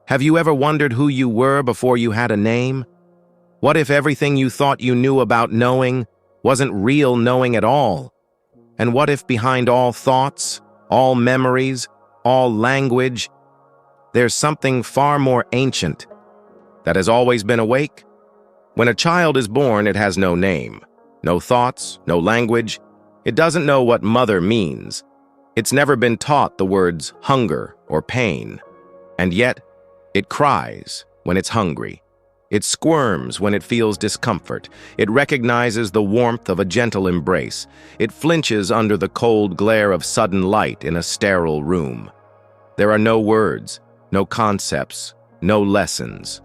Have you ever wondered who you were before you had a name? What if everything you thought you knew about knowing wasn't real knowing at all? And what if behind all thoughts, all memories, all language, there's something far more ancient that has always been awake? When a child is born, it has no name, no thoughts, no language. It doesn't know what mother means. It's never been taught the words hunger or pain. And yet, it cries when it's hungry. It squirms when it feels discomfort. It recognizes the warmth of a gentle embrace. It flinches under the cold glare of sudden light in a sterile room. There are no words, no concepts, no lessons.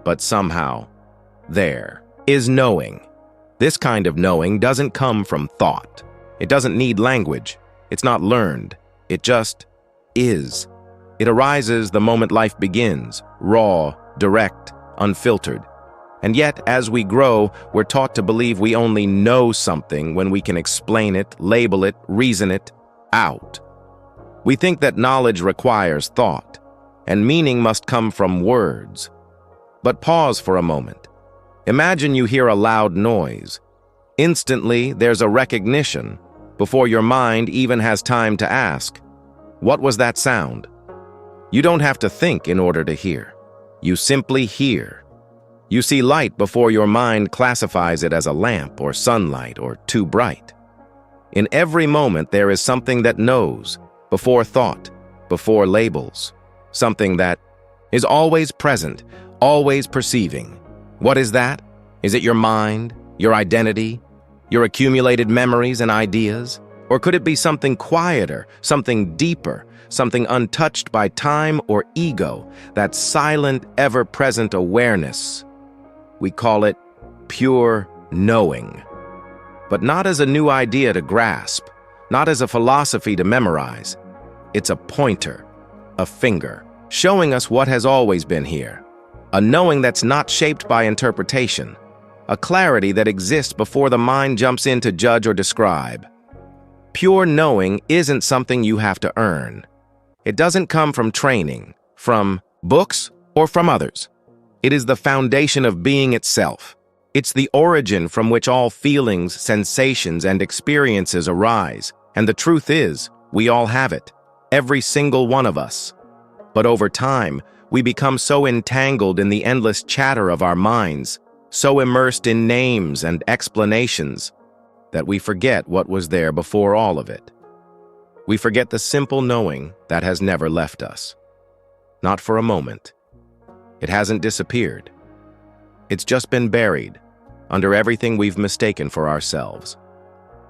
But somehow, there is knowing. This kind of knowing doesn't come from thought. It doesn't need language. It's not learned. It just is. It arises the moment life begins, raw, direct, unfiltered. And yet, as we grow, we're taught to believe we only know something when we can explain it, label it, reason it out. We think that knowledge requires thought, and meaning must come from words. But pause for a moment. Imagine you hear a loud noise. Instantly, there's a recognition, before your mind even has time to ask, what was that sound? You don't have to think in order to hear. You simply hear. You see light before your mind classifies it as a lamp or sunlight or too bright. In every moment, there is something that knows, before thought, before labels, something that is always present, always perceiving. What is that? Is it your mind, your identity, your accumulated memories and ideas? Or could it be something quieter, something deeper, something untouched by time or ego, that silent, ever-present awareness? We call it pure knowing. But not as a new idea to grasp, not as a philosophy to memorize. It's a pointer, a finger, showing us what has always been here. A knowing that's not shaped by interpretation. A clarity that exists before the mind jumps in to judge or describe. Pure knowing isn't something you have to earn. It doesn't come from training, from books, or from others. It is the foundation of being itself. It's the origin from which all feelings, sensations, and experiences arise. And the truth is, we all have it, every single one of us. But over time, we become so entangled in the endless chatter of our minds, so immersed in names and explanations, that we forget what was there before all of it. We forget the simple knowing that has never left us. Not for a moment. It hasn't disappeared. It's just been buried under everything we've mistaken for ourselves.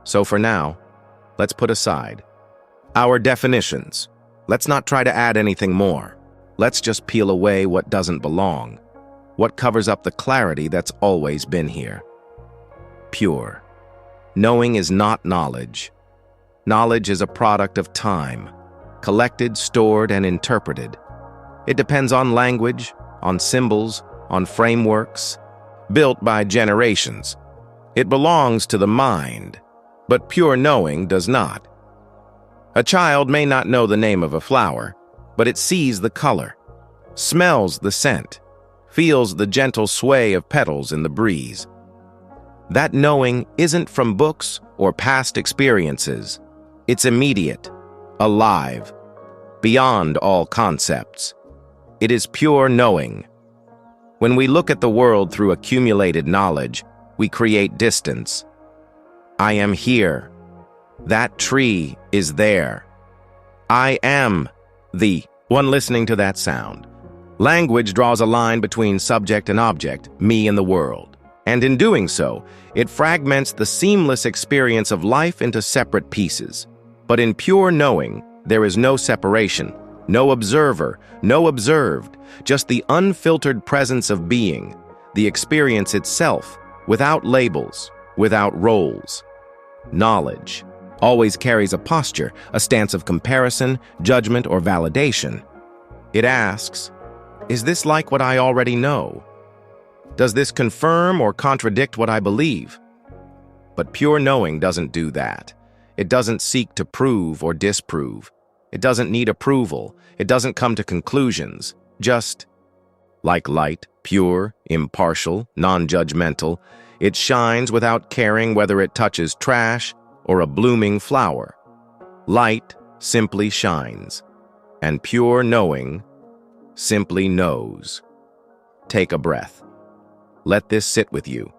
So for now, let's put aside our definitions. Let's not try to add anything more. Let's just peel away what doesn't belong, what covers up the clarity that's always been here. Pure. Knowing is not knowledge. Knowledge is a product of time, collected, stored, and interpreted. It depends on language, on symbols, on frameworks, built by generations. It belongs to the mind, but pure knowing does not. A child may not know the name of a flower, but it sees the color, smells the scent, feels the gentle sway of petals in the breeze. That knowing isn't from books or past experiences. It's immediate, alive, beyond all concepts. It is pure knowing. When we look at the world through accumulated knowledge, we create distance. I am here. That tree is there. I am the one listening to that sound. Language draws a line between subject and object, me and the world. And in doing so, it fragments the seamless experience of life into separate pieces. But in pure knowing, there is no separation, no observer, no observed, just the unfiltered presence of being, the experience itself, without labels, without roles. Knowledge always carries a posture, a stance of comparison, judgment, or validation. It asks, is this like what I already know? Does this confirm or contradict what I believe? But pure knowing doesn't do that. It doesn't seek to prove or disprove. It doesn't need approval. It doesn't come to conclusions. Just Like light, pure, impartial, non-judgmental, it shines without caring whether it touches trash or a blooming flower. Light simply shines, and pure knowing simply knows. Take a breath. Let this sit with you.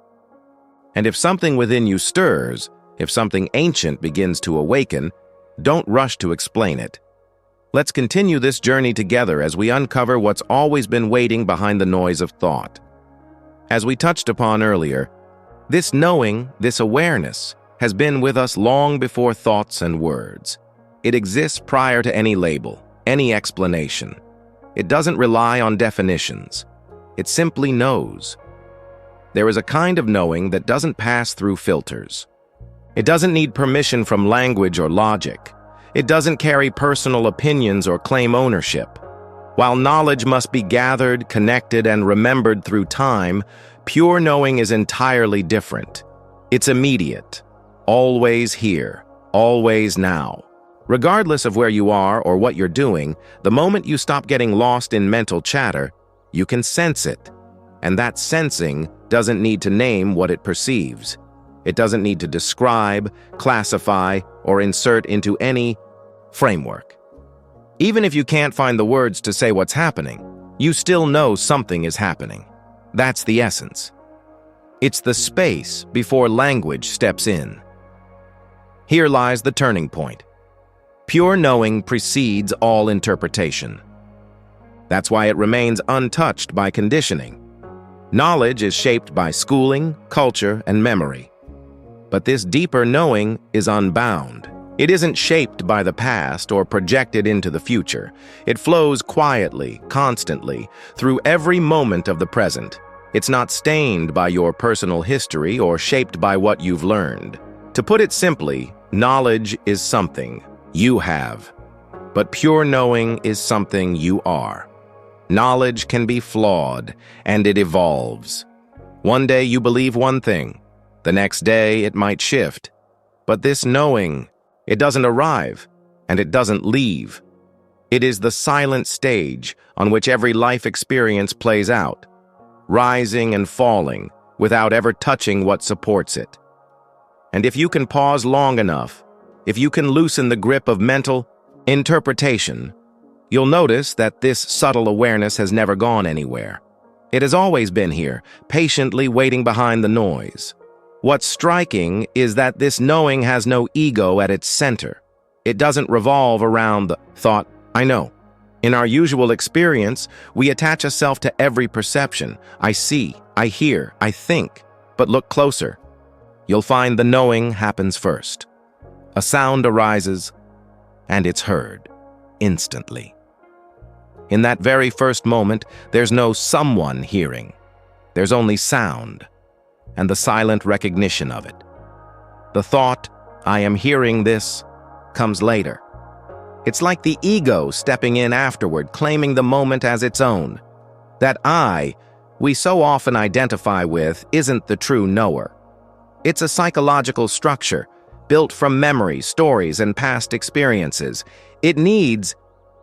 And if something within you stirs, if something ancient begins to awaken, don't rush to explain it. Let's continue this journey together as we uncover what's always been waiting behind the noise of thought. As we touched upon earlier, this knowing, this awareness, has been with us long before thoughts and words. It exists prior to any label, any explanation. It doesn't rely on definitions. It simply knows. There is a kind of knowing that doesn't pass through filters. It doesn't need permission from language or logic. It doesn't carry personal opinions or claim ownership. While knowledge must be gathered, connected, and remembered through time, pure knowing is entirely different. It's immediate, always here, always now. Regardless of where you are or what you're doing, the moment you stop getting lost in mental chatter, you can sense it. And that sensing doesn't need to name what it perceives. It doesn't need to describe, classify, or insert into any framework. Even if you can't find the words to say what's happening, you still know something is happening. That's the essence. It's the space before language steps in. Here lies the turning point. Pure knowing precedes all interpretation. That's why it remains untouched by conditioning. Knowledge is shaped by schooling, culture, and memory. But this deeper knowing is unbound. It isn't shaped by the past or projected into the future. It flows quietly, constantly, through every moment of the present. It's not stained by your personal history or shaped by what you've learned. To put it simply, knowledge is something you have, but pure knowing is something you are. Knowledge can be flawed, and it evolves. One day you believe one thing. The next day it might shift. But this knowing, it doesn't arrive, and it doesn't leave. It is the silent stage on which every life experience plays out, rising and falling without ever touching what supports it. And if you can pause long enough, if you can loosen the grip of mental interpretation, you'll notice that this subtle awareness has never gone anywhere. It has always been here, patiently waiting behind the noise. What's striking is that this knowing has no ego at its center. It doesn't revolve around the thought, I know. In our usual experience, we attach a self to every perception. I see, I hear, I think. But look closer. You'll find the knowing happens first. A sound arises, and it's heard instantly. In that very first moment, there's no someone hearing. There's only sound, and the silent recognition of it. The thought, I am hearing this, comes later. It's like the ego stepping in afterward, claiming the moment as its own. That I, we so often identify with, isn't the true knower. It's a psychological structure, built from memory, stories, and past experiences. It needs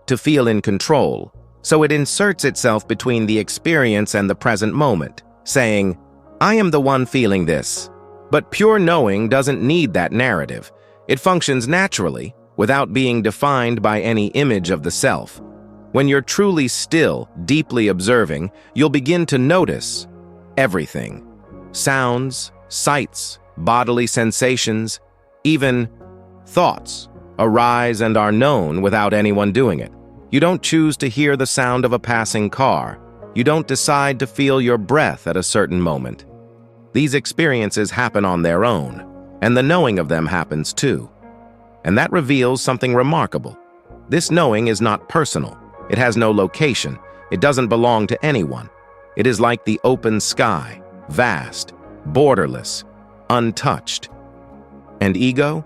to feel in control, so it inserts itself between the experience and the present moment, saying, I am the one feeling this. But pure knowing doesn't need that narrative. It functions naturally, without being defined by any image of the self. When you're truly still, deeply observing, you'll begin to notice everything. Sounds, sights, bodily sensations, even thoughts arise and are known without anyone doing it. You don't choose to hear the sound of a passing car. You don't decide to feel your breath at a certain moment. These experiences happen on their own, and the knowing of them happens too. And that reveals something remarkable. This knowing is not personal. It has no location. It doesn't belong to anyone. It is like the open sky, vast, borderless, untouched. And ego?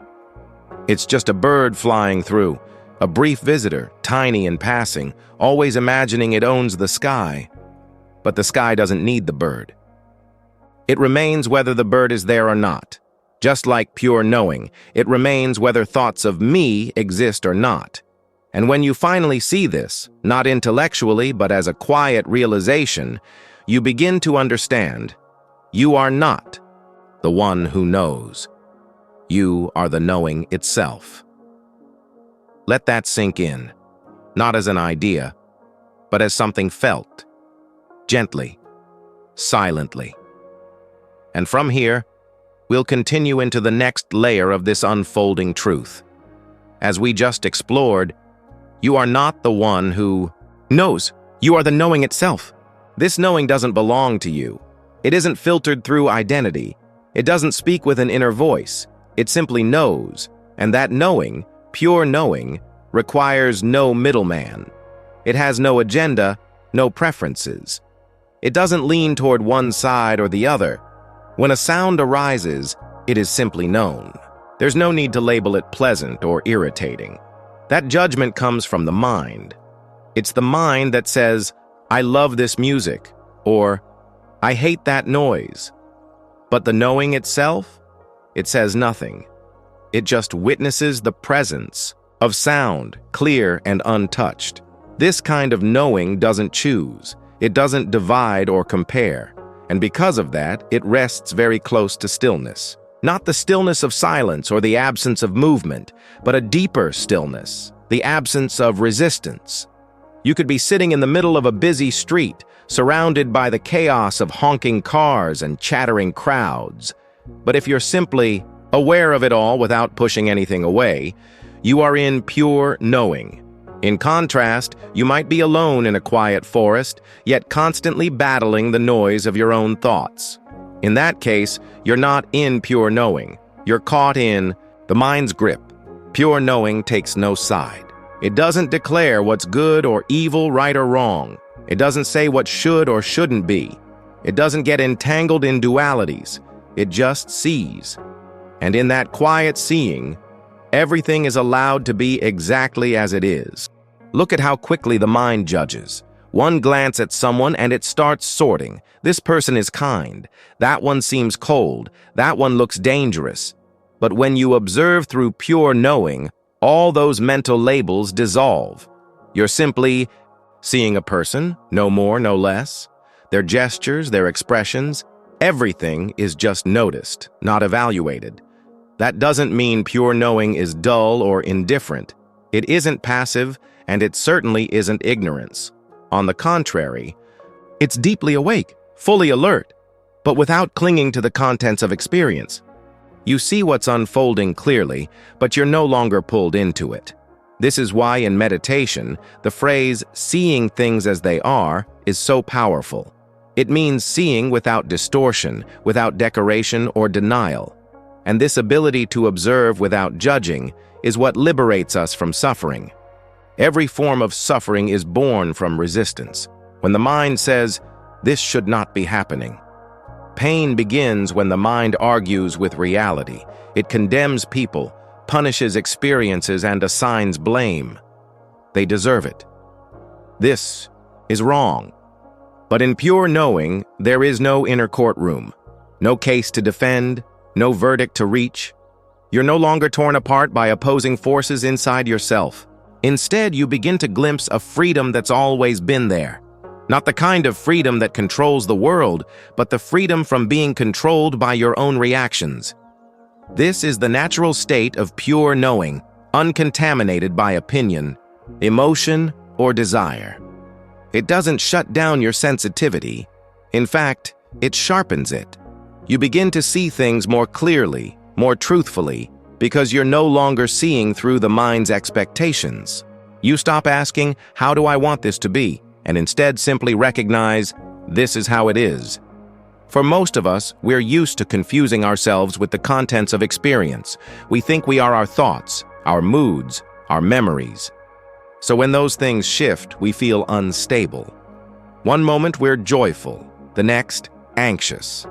It's just a bird flying through, a brief visitor, tiny and passing, always imagining it owns the sky. But the sky doesn't need the bird. It remains whether the bird is there or not. Just like pure knowing, it remains whether thoughts of me exist or not. And when you finally see this, not intellectually but as a quiet realization, you begin to understand you are not the one who knows. You are the knowing itself. Let that sink in, not as an idea, but as something felt, gently, silently. And from here, we'll continue into the next layer of this unfolding truth. As we just explored, you are not the one who knows. You are the knowing itself. This knowing doesn't belong to you. It isn't filtered through identity. It doesn't speak with an inner voice. It simply knows, and that knowing, pure knowing, requires no middleman. It has no agenda, no preferences. It doesn't lean toward one side or the other. When a sound arises, it is simply known. There's no need to label it pleasant or irritating. That judgment comes from the mind. It's the mind that says, I love this music, or I hate that noise. But the knowing itself, it says nothing. It just witnesses the presence of sound, clear and untouched. This kind of knowing doesn't choose. It doesn't divide or compare. And because of that, it rests very close to stillness. Not the stillness of silence or the absence of movement, but a deeper stillness, the absence of resistance. You could be sitting in the middle of a busy street, surrounded by the chaos of honking cars and chattering crowds. But if you're simply aware of it all without pushing anything away, you are in pure knowing. In contrast, you might be alone in a quiet forest, yet constantly battling the noise of your own thoughts. In that case, you're not in pure knowing. You're caught in the mind's grip. Pure knowing takes no side. It doesn't declare what's good or evil, right or wrong. It doesn't say what should or shouldn't be. It doesn't get entangled in dualities. It just sees. And in that quiet seeing, everything is allowed to be exactly as it is. Look at how quickly the mind judges. One glance at someone and it starts sorting. This person is kind. That one seems cold. That one looks dangerous. But when you observe through pure knowing, all those mental labels dissolve. You're simply seeing a person, no more, no less. Their gestures, their expressions, everything is just noticed, not evaluated. That doesn't mean pure knowing is dull or indifferent. It isn't passive, and it certainly isn't ignorance. On the contrary, it's deeply awake, fully alert, but without clinging to the contents of experience. You see what's unfolding clearly, but you're no longer pulled into it. This is why in meditation, the phrase seeing things as they are is so powerful. It means seeing without distortion, without decoration or denial. And this ability to observe without judging is what liberates us from suffering. Every form of suffering is born from resistance. When the mind says, this should not be happening. Pain begins when the mind argues with reality. It condemns people, punishes experiences, and assigns blame. They deserve it. This is wrong. But in pure knowing, there is no inner courtroom, no case to defend, no verdict to reach. You're no longer torn apart by opposing forces inside yourself. Instead, you begin to glimpse a freedom that's always been there. Not the kind of freedom that controls the world, but the freedom from being controlled by your own reactions. This is the natural state of pure knowing, uncontaminated by opinion, emotion, or desire. It doesn't shut down your sensitivity. In fact, it sharpens it. You begin to see things more clearly, more truthfully, because you're no longer seeing through the mind's expectations. You stop asking, how do I want this to be? And instead simply recognize, this is how it is. For most of us, we're used to confusing ourselves with the contents of experience. We think we are our thoughts, our moods, our memories. So when those things shift, we feel unstable. One moment we're joyful, the next, anxious.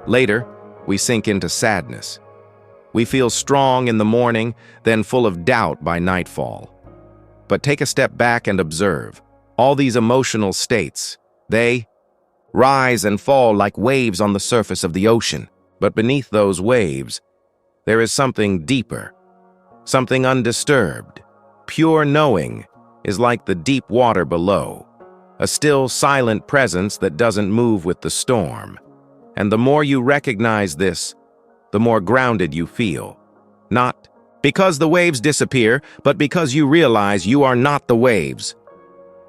Later, we sink into sadness. We feel strong in the morning, then full of doubt by nightfall. But take a step back and observe. All these emotional states, they rise and fall like waves on the surface of the ocean. But beneath those waves, there is something deeper, something undisturbed. Pure knowing is like the deep water below, a still, silent presence that doesn't move with the storm. And the more you recognize this, the more grounded you feel. Not because the waves disappear, but because you realize you are not the waves.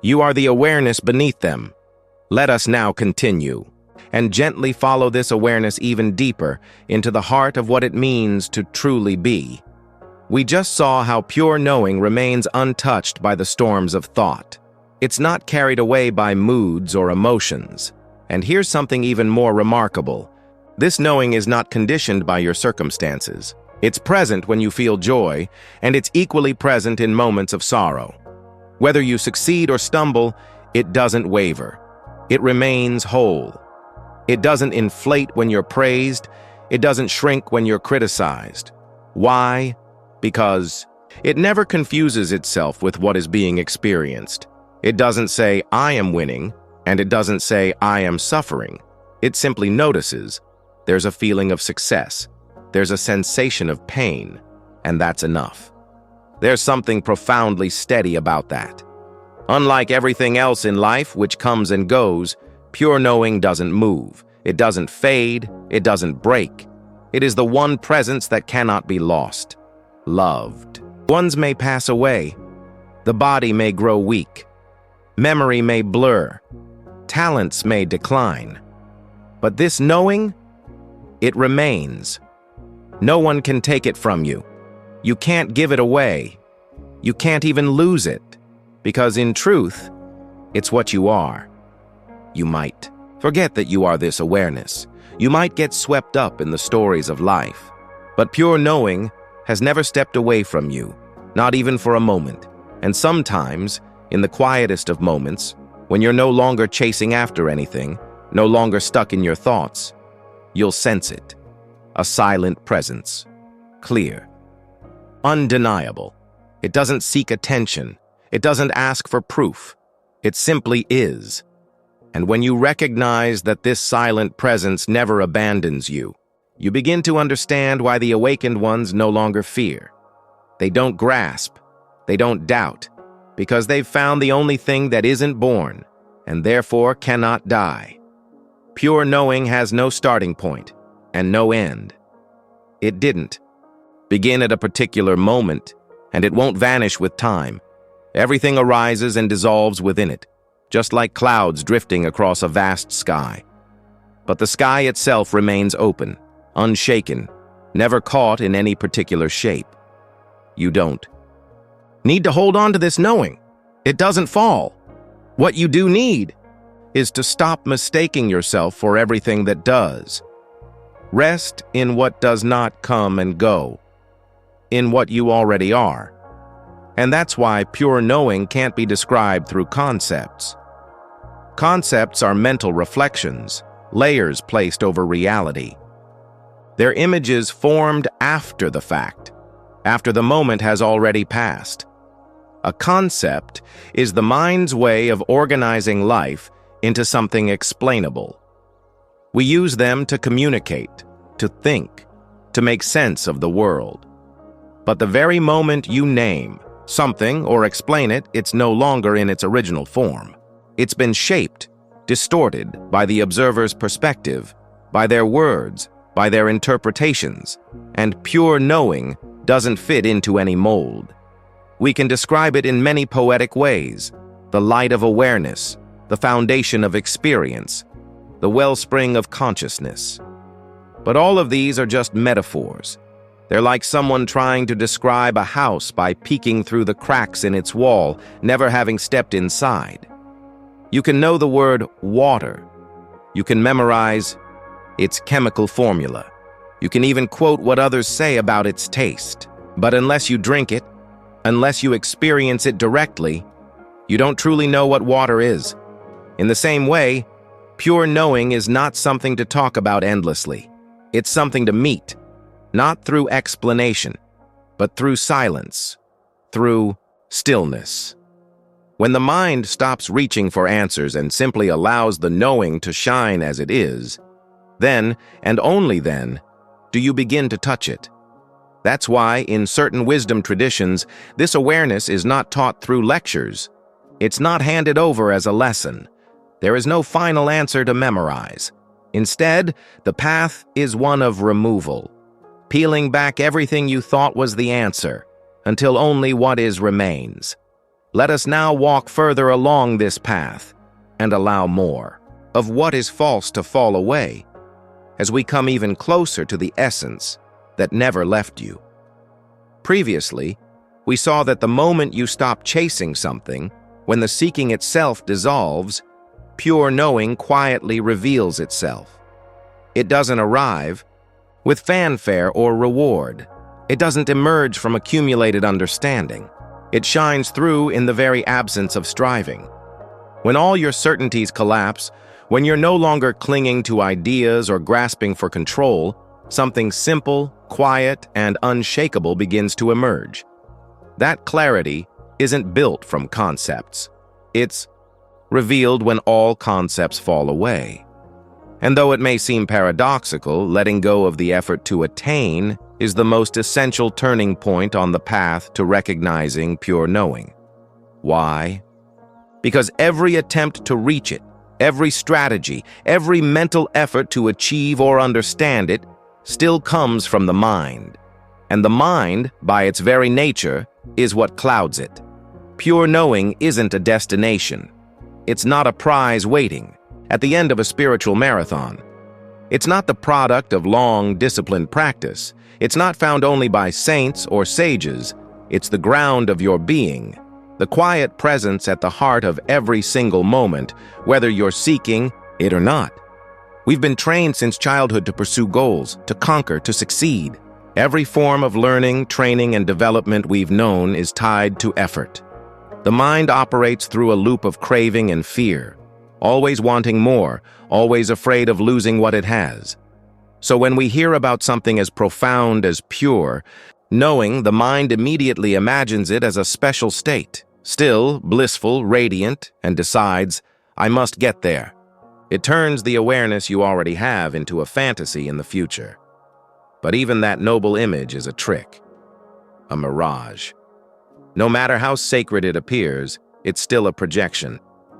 You are the awareness beneath them. Let us now continue and gently follow this awareness even deeper into the heart of what it means to truly be. We just saw how pure knowing remains untouched by the storms of thought. It's not carried away by moods or emotions. And here's something even more remarkable. This knowing is not conditioned by your circumstances. It's present when you feel joy, and it's equally present in moments of sorrow. Whether you succeed or stumble, it doesn't waver. It remains whole. It doesn't inflate when you're praised. It doesn't shrink when you're criticized. Why? Because it never confuses itself with what is being experienced. It doesn't say, I am winning, and it doesn't say, I am suffering. It simply notices. There's a feeling of success. There's a sensation of pain, and that's enough. There's something profoundly steady about that. Unlike everything else in life, which comes and goes, pure knowing doesn't move. It doesn't fade. It doesn't break. It is the one presence that cannot be lost. Loved. Ones may pass away. The body may grow weak. Memory may blur. Talents may decline. But this knowing, it remains. No one can take it from you. You can't give it away. You can't even lose it. Because in truth, it's what you are. You might forget that you are this awareness. You might get swept up in the stories of life. But pure knowing has never stepped away from you, not even for a moment. And sometimes, in the quietest of moments, when you're no longer chasing after anything, no longer stuck in your thoughts, you'll sense it. A silent presence. Clear. Undeniable. It doesn't seek attention. It doesn't ask for proof. It simply is. And when you recognize that this silent presence never abandons you, you begin to understand why the awakened ones no longer fear. They don't grasp. They don't doubt. Because they've found the only thing that isn't born, and therefore cannot die. Pure knowing has no starting point, and no end. It didn't begin at a particular moment, and it won't vanish with time. Everything arises and dissolves within it, just like clouds drifting across a vast sky. But the sky itself remains open, unshaken, never caught in any particular shape. You don't need to hold on to this knowing. It doesn't fall. What you do need is to stop mistaking yourself for everything that does. Rest in what does not come and go, in what you already are. And that's why pure knowing can't be described through concepts. Concepts are mental reflections, layers placed over reality. They're images formed after the fact, after the moment has already passed. A concept is the mind's way of organizing life into something explainable. We use them to communicate, to think, to make sense of the world. But the very moment you name something or explain it, it's no longer in its original form. It's been shaped, distorted by the observer's perspective, by their words, by their interpretations, and pure knowing doesn't fit into any mold. We can describe it in many poetic ways: the light of awareness, the foundation of experience, the wellspring of consciousness. But all of these are just metaphors. They're like someone trying to describe a house by peeking through the cracks in its wall, never having stepped inside. You can know the word water. You can memorize its chemical formula. You can even quote what others say about its taste. But unless you drink it, unless you experience it directly, you don't truly know what water is. In the same way, pure knowing is not something to talk about endlessly. It's something to meet, not through explanation, but through silence, through stillness. When the mind stops reaching for answers and simply allows the knowing to shine as it is, then, and only then, do you begin to touch it. That's why, in certain wisdom traditions, this awareness is not taught through lectures. It's not handed over as a lesson. There is no final answer to memorize. Instead, the path is one of removal, peeling back everything you thought was the answer, until only what is remains. Let us now walk further along this path, and allow more of what is false to fall away, as we come even closer to the essence that never left you. Previously, we saw that the moment you stop chasing something, when the seeking itself dissolves, pure knowing quietly reveals itself. It doesn't arrive with fanfare or reward. It doesn't emerge from accumulated understanding. It shines through in the very absence of striving. When all your certainties collapse, when you're no longer clinging to ideas or grasping for control, something simple, quiet, and unshakable begins to emerge. That clarity isn't built from concepts. It's revealed when all concepts fall away. And though it may seem paradoxical, letting go of the effort to attain is the most essential turning point on the path to recognizing pure knowing. Why? Because every attempt to reach it, every strategy, every mental effort to achieve or understand it still comes from the mind. And the mind, by its very nature, is what clouds it. Pure knowing isn't a destination. It's not a prize waiting at the end of a spiritual marathon. It's not the product of long, disciplined practice. It's not found only by saints or sages. It's the ground of your being, the quiet presence at the heart of every single moment, whether you're seeking it or not. We've been trained since childhood to pursue goals, to conquer, to succeed. Every form of learning, training, and development we've known is tied to effort. The mind operates through a loop of craving and fear, always wanting more, always afraid of losing what it has. So when we hear about something as profound as pure knowing, the mind immediately imagines it as a special state, still, blissful, radiant, and decides, I must get there. It turns the awareness you already have into a fantasy in the future. But even that noble image is a trick, a mirage. No matter how sacred it appears, it's still a projection,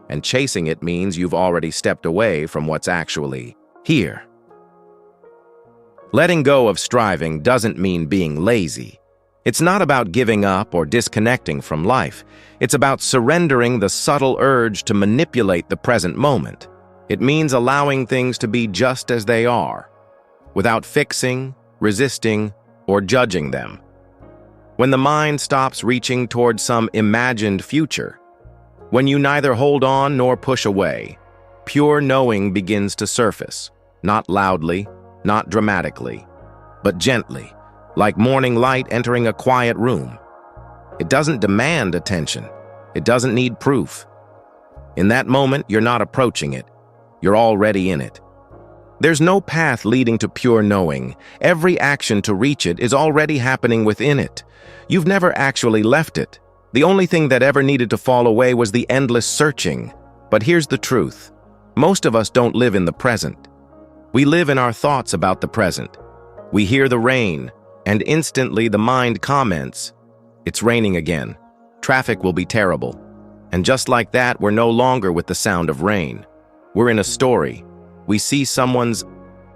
and chasing it means you've already stepped away from what's actually here. Letting go of striving doesn't mean being lazy. It's not about giving up or disconnecting from life. It's about surrendering the subtle urge to manipulate the present moment. It means allowing things to be just as they are, without fixing, resisting, or judging them. When the mind stops reaching toward some imagined future, when you neither hold on nor push away, pure knowing begins to surface, not loudly, not dramatically, but gently, like morning light entering a quiet room. It doesn't demand attention. It doesn't need proof. In that moment, you're not approaching it. You're already in it. There's no path leading to pure knowing. Every action to reach it is already happening within it. You've never actually left it. The only thing that ever needed to fall away was the endless searching. But here's the truth. Most of us don't live in the present. We live in our thoughts about the present. We hear the rain, and instantly the mind comments, it's raining again. Traffic will be terrible. And just like that, we're no longer with the sound of rain. We're in a story. We see someone's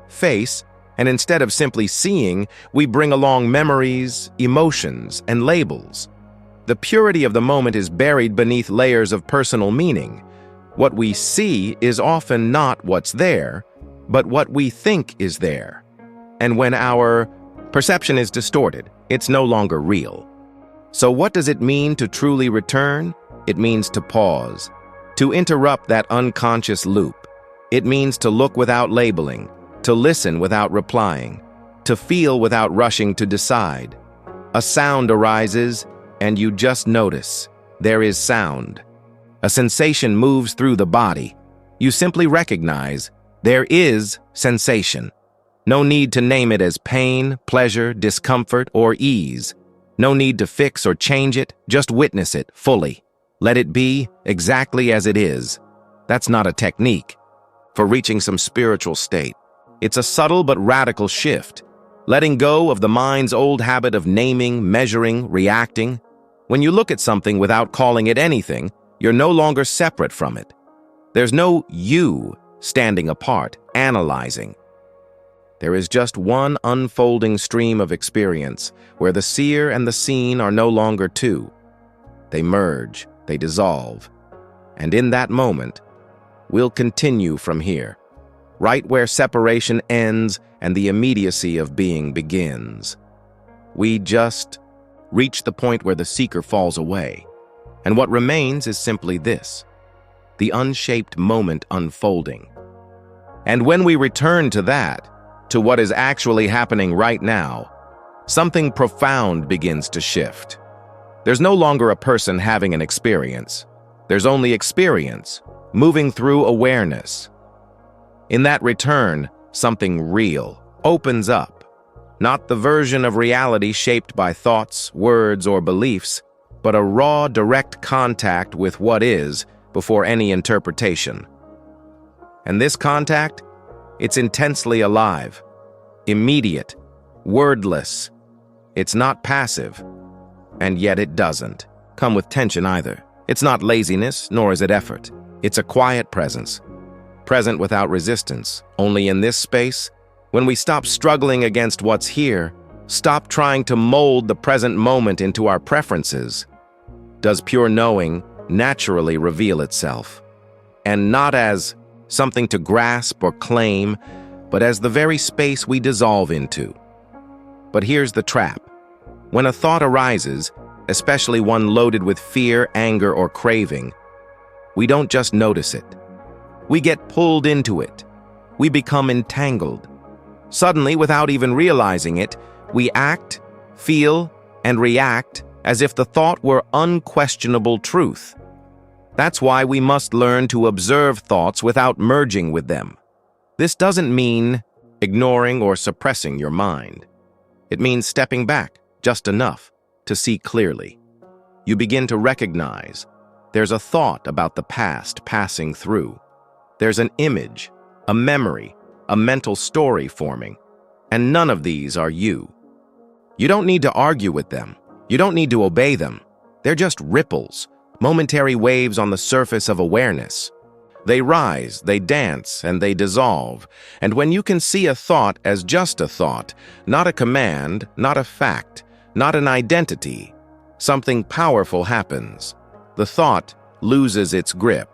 face, and instead of simply seeing, we bring along memories, emotions, and labels. The purity of the moment is buried beneath layers of personal meaning. What we see is often not what's there, but what we think is there. And when our perception is distorted, it's no longer real. So what does it mean to truly return? It means to pause, to interrupt that unconscious loop. It means to look without labeling, to listen without replying, to feel without rushing to decide. A sound arises, and you just notice. There is sound. A sensation moves through the body. You simply recognize there is sensation. No need to name it as pain, pleasure, discomfort, or ease. No need to fix or change it, just witness it fully. Let it be exactly as it is. That's not a technique for reaching some spiritual state. It's a subtle but radical shift. letting go of the mind's old habit of naming, measuring, reacting. When you look at something without calling it anything, you're no longer separate from it. There's no you standing apart, analyzing. There is just one unfolding stream of experience where the seer and the seen are no longer two. They merge, they dissolve. And in that moment, we'll continue from here, right where separation ends and the immediacy of being begins. We just reach the point where the seeker falls away, and what remains is simply this, the unshaped moment unfolding. And when we return to that, to what is actually happening right now, something profound begins to shift. There's no longer a person having an experience. There's only experience, moving through awareness. In that return, something real opens up. Not the version of reality shaped by thoughts, words, or beliefs, but a raw, direct contact with what is before any interpretation. And this contact, it's intensely alive, immediate, wordless. It's not passive, and yet it doesn't come with tension either. It's not laziness, nor is it effort. It's a quiet presence, present without resistance. Only in this space, when we stop struggling against what's here, stop trying to mold the present moment into our preferences, does pure knowing naturally reveal itself. And not as something to grasp or claim, but as the very space we dissolve into. But here's the trap. When a thought arises, especially one loaded with fear, anger, or craving, we don't just notice it. We get pulled into it. We become entangled. Suddenly, without even realizing it, we act, feel, and react as if the thought were unquestionable truth. That's why we must learn to observe thoughts without merging with them. This doesn't mean ignoring or suppressing your mind. It means stepping back just enough to see clearly. You begin to recognize there's a thought about the past passing through. There's an image, a memory, a mental story forming, and none of these are you. You don't need to argue with them. You don't need to obey them. They're just ripples, momentary waves on the surface of awareness. They rise, they dance, and they dissolve. And when you can see a thought as just a thought, not a command, not a fact, not an identity, something powerful happens. The thought loses its grip.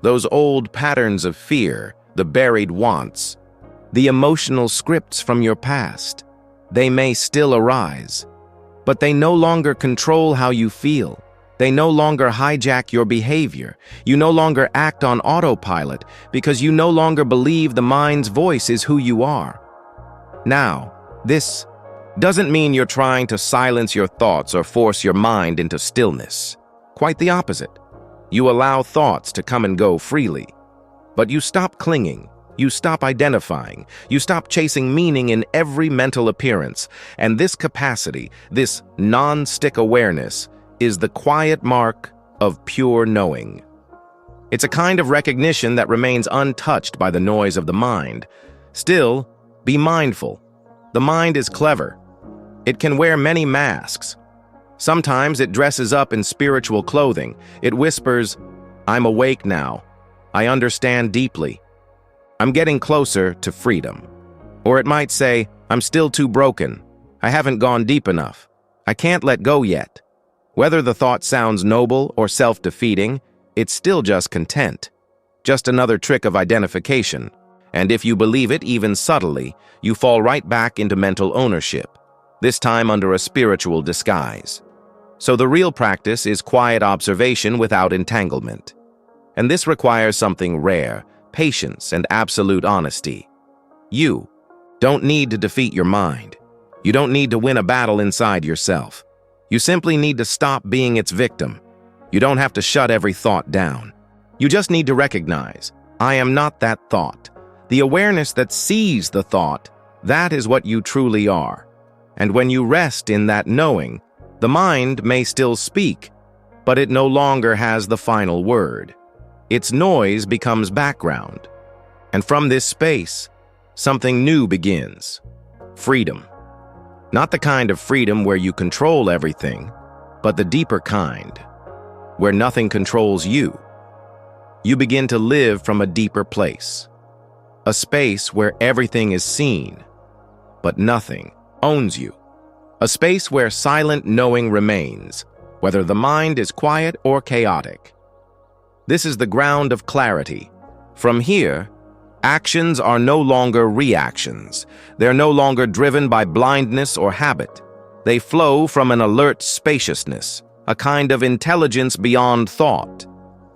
Those old patterns of fear, the buried wants, the emotional scripts from your past, they may still arise, but they no longer control how you feel. They no longer hijack your behavior. You no longer act on autopilot because you no longer believe the mind's voice is who you are. Now, this doesn't mean you're trying to silence your thoughts or force your mind into stillness. Quite the opposite. You allow thoughts to come and go freely. But you stop clinging. You stop identifying. You stop chasing meaning in every mental appearance. And this capacity, this non-stick awareness, is the quiet mark of pure knowing. It's a kind of recognition that remains untouched by the noise of the mind. Still, be mindful. The mind is clever. It can wear many masks. Sometimes it dresses up in spiritual clothing. It whispers, "I'm awake now. I understand deeply. I'm getting closer to freedom." Or it might say, "I'm still too broken. I haven't gone deep enough. I can't let go yet." Whether the thought sounds noble or self-defeating, it's still just content. Just another trick of identification. And if you believe it even subtly, you fall right back into mental ownership, this time under a spiritual disguise. So the real practice is quiet observation without entanglement. And this requires something rare, patience and absolute honesty. You don't need to defeat your mind. You don't need to win a battle inside yourself. You simply need to stop being its victim. You don't have to shut every thought down. You just need to recognize, I am not that thought. The awareness that sees the thought, that is what you truly are. And when you rest in that knowing, the mind may still speak, but it no longer has the final word. Its noise becomes background. And from this space, something new begins. Freedom. Not the kind of freedom where you control everything, but the deeper kind, where nothing controls you. You begin to live from a deeper place, a space where everything is seen, but nothing owns you. A space where silent knowing remains, whether the mind is quiet or chaotic. This is the ground of clarity. From here, actions are no longer reactions. They're no longer driven by blindness or habit. They flow from an alert spaciousness, a kind of intelligence beyond thought.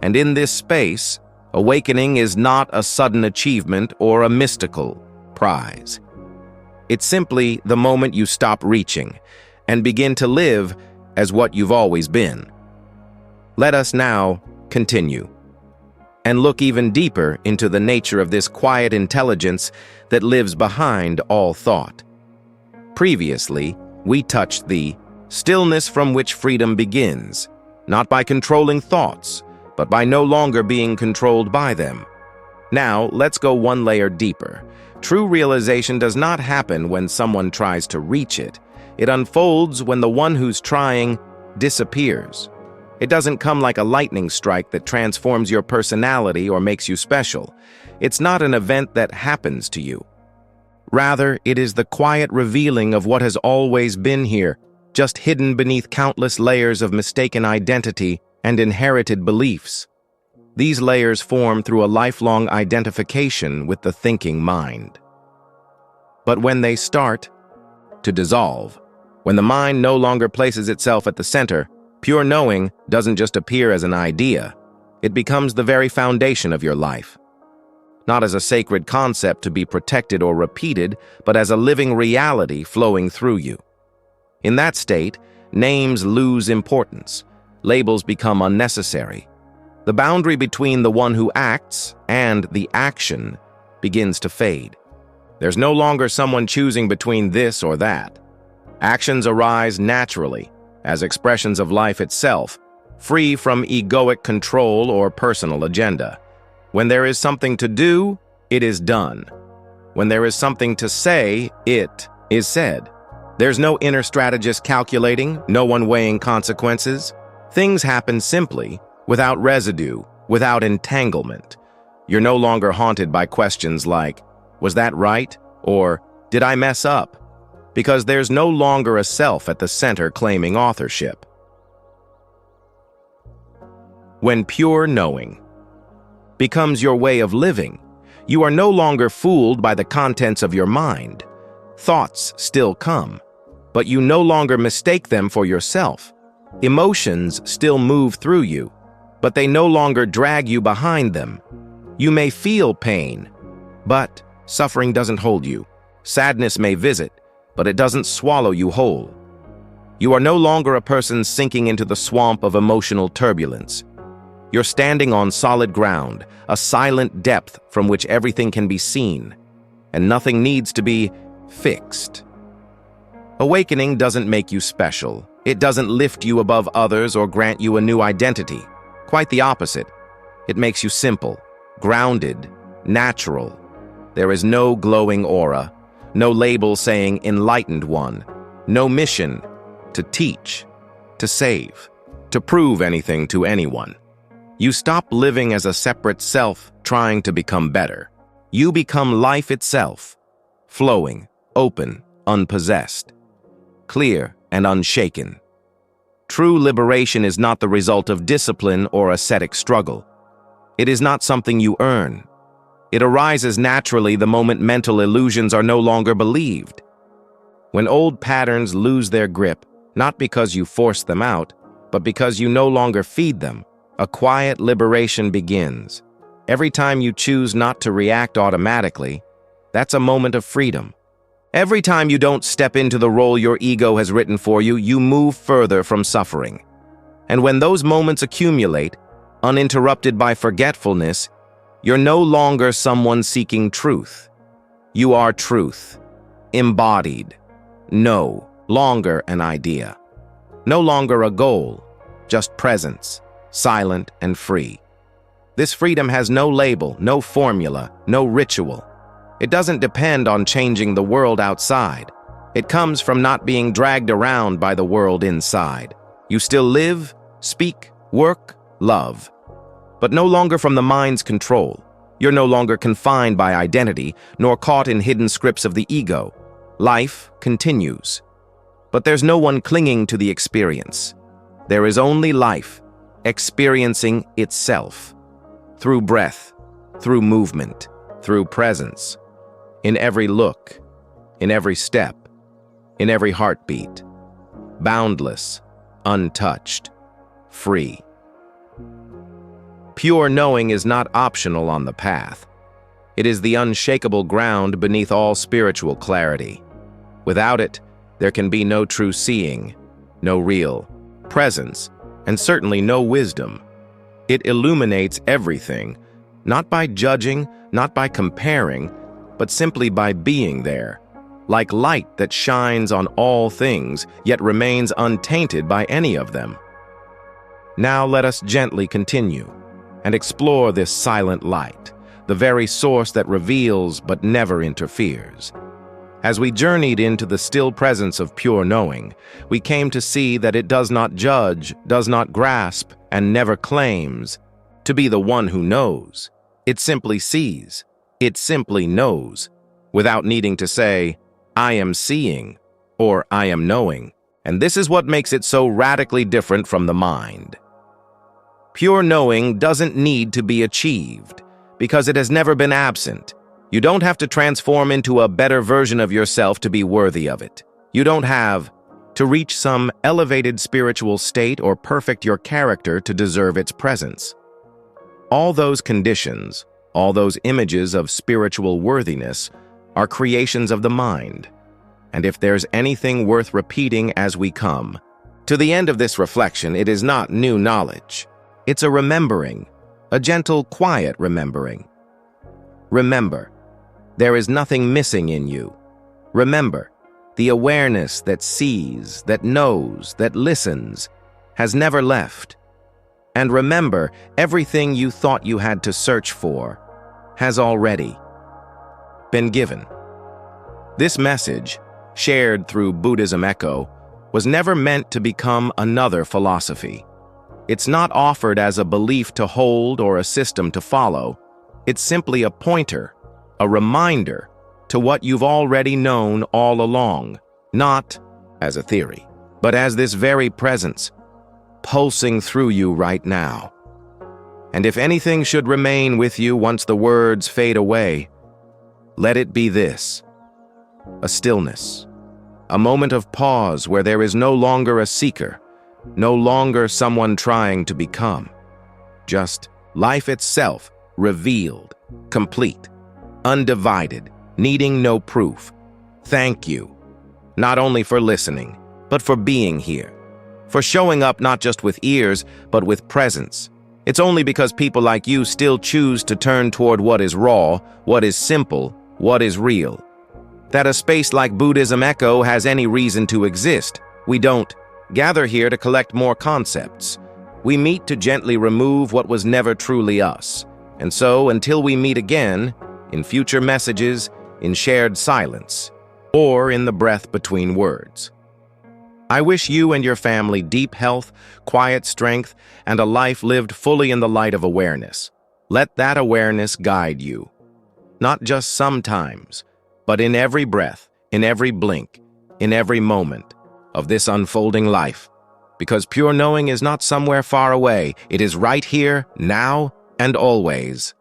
And in this space, awakening is not a sudden achievement or a mystical prize. It's simply the moment you stop reaching and begin to live as what you've always been. Let us now continue and look even deeper into the nature of this quiet intelligence that lives behind all thought. Previously, we touched the stillness from which freedom begins, not by controlling thoughts, but by no longer being controlled by them. Now, let's go one layer deeper. True realization does not happen when someone tries to reach it. It unfolds when the one who's trying disappears. It doesn't come like a lightning strike that transforms your personality or makes you special. It's not an event that happens to you. Rather, it is the quiet revealing of what has always been here, just hidden beneath countless layers of mistaken identity and inherited beliefs. These layers form through a lifelong identification with the thinking mind. But when they start to dissolve, when the mind no longer places itself at the center, pure knowing doesn't just appear as an idea. It becomes the very foundation of your life. Not as a sacred concept to be protected or repeated, but as a living reality flowing through you. In that state, names lose importance. Labels become unnecessary. The boundary between the one who acts and the action begins to fade. There's no longer someone choosing between this or that. Actions arise naturally, as expressions of life itself, free from egoic control or personal agenda. When there is something to do, it is done. When there is something to say, it is said. There's no inner strategist calculating, no one weighing consequences. Things happen simply, without residue, without entanglement. You're no longer haunted by questions like, was that right? Or, did I mess up? Because there's no longer a self at the center claiming authorship. When pure knowing becomes your way of living, you are no longer fooled by the contents of your mind. Thoughts still come, but you no longer mistake them for yourself. Emotions still move through you, but they no longer drag you behind them. You may feel pain, but suffering doesn't hold you. Sadness may visit, but it doesn't swallow you whole. You are no longer a person sinking into the swamp of emotional turbulence. You're standing on solid ground, a silent depth from which everything can be seen, and nothing needs to be fixed. Awakening doesn't make you special. It doesn't lift you above others or grant you a new identity. Quite the opposite. It makes you simple, grounded, natural. There is no glowing aura, no label saying enlightened one, no mission to teach, to save, to prove anything to anyone. You stop living as a separate self trying to become better. You become life itself, flowing, open, unpossessed, clear and unshaken. True liberation is not the result of discipline or ascetic struggle. It is not something you earn. It arises naturally the moment mental illusions are no longer believed. When old patterns lose their grip, not because you force them out, but because you no longer feed them, a quiet liberation begins. Every time you choose not to react automatically, that's a moment of freedom. Every time you don't step into the role your ego has written for you, you move further from suffering. And when those moments accumulate, uninterrupted by forgetfulness, you're no longer someone seeking truth. You are truth, embodied, no longer an idea, no longer a goal, just presence, silent and free. This freedom has no label, no formula, no ritual. It doesn't depend on changing the world outside. It comes from not being dragged around by the world inside. You still live, speak, work, love, but no longer from the mind's control. You're no longer confined by identity, nor caught in hidden scripts of the ego. Life continues. But there's no one clinging to the experience. There is only life, experiencing itself. Through breath, through movement, through presence. In every look, in every step, in every heartbeat. Boundless, untouched, free. Pure knowing is not optional on the path. It is the unshakable ground beneath all spiritual clarity. Without it, there can be no true seeing, no real presence, and certainly no wisdom. It illuminates everything, not by judging, not by comparing, but simply by being there, like light that shines on all things, yet remains untainted by any of them. Now let us gently continue and explore this silent light, the very source that reveals but never interferes. As we journeyed into the still presence of pure knowing, we came to see that it does not judge, does not grasp, and never claims to be the one who knows. It simply sees, it simply knows, without needing to say, I am seeing, or I am knowing. And this is what makes it so radically different from the mind. Pure knowing doesn't need to be achieved, because it has never been absent. You don't have to transform into a better version of yourself to be worthy of it. You don't have to reach some elevated spiritual state or perfect your character to deserve its presence. All those conditions, all those images of spiritual worthiness are creations of the mind. And if there's anything worth repeating as we come to the end of this reflection, it is not new knowledge. It's a remembering, a gentle, quiet remembering. Remember, there is nothing missing in you. Remember, the awareness that sees, that knows, that listens, has never left. And remember, everything you thought you had to search for has already been given. This message, shared through Buddhism Echo, was never meant to become another philosophy. It's not offered as a belief to hold or a system to follow. It's simply a pointer, a reminder to what you've already known all along, not as a theory, but as this very presence, pulsing through you right now. And if anything should remain with you once the words fade away, let it be this: a stillness, a moment of pause where there is no longer a seeker, no longer someone trying to become, just life itself, revealed, complete, undivided, needing no proof. Thank you, not only for listening, but for being here, for showing up not just with ears, but with presence. It's only because people like you still choose to turn toward what is raw, what is simple, what is real, that a space like Buddhism Echo has any reason to exist. We don't gather here to collect more concepts. We meet to gently remove what was never truly us. And so, until we meet again, in future messages, in shared silence, or in the breath between words, I wish you and your family deep health, quiet strength, and a life lived fully in the light of awareness. Let that awareness guide you, not just sometimes, but in every breath, in every blink, in every moment of this unfolding life. Because pure knowing is not somewhere far away. It is right here, now, and always.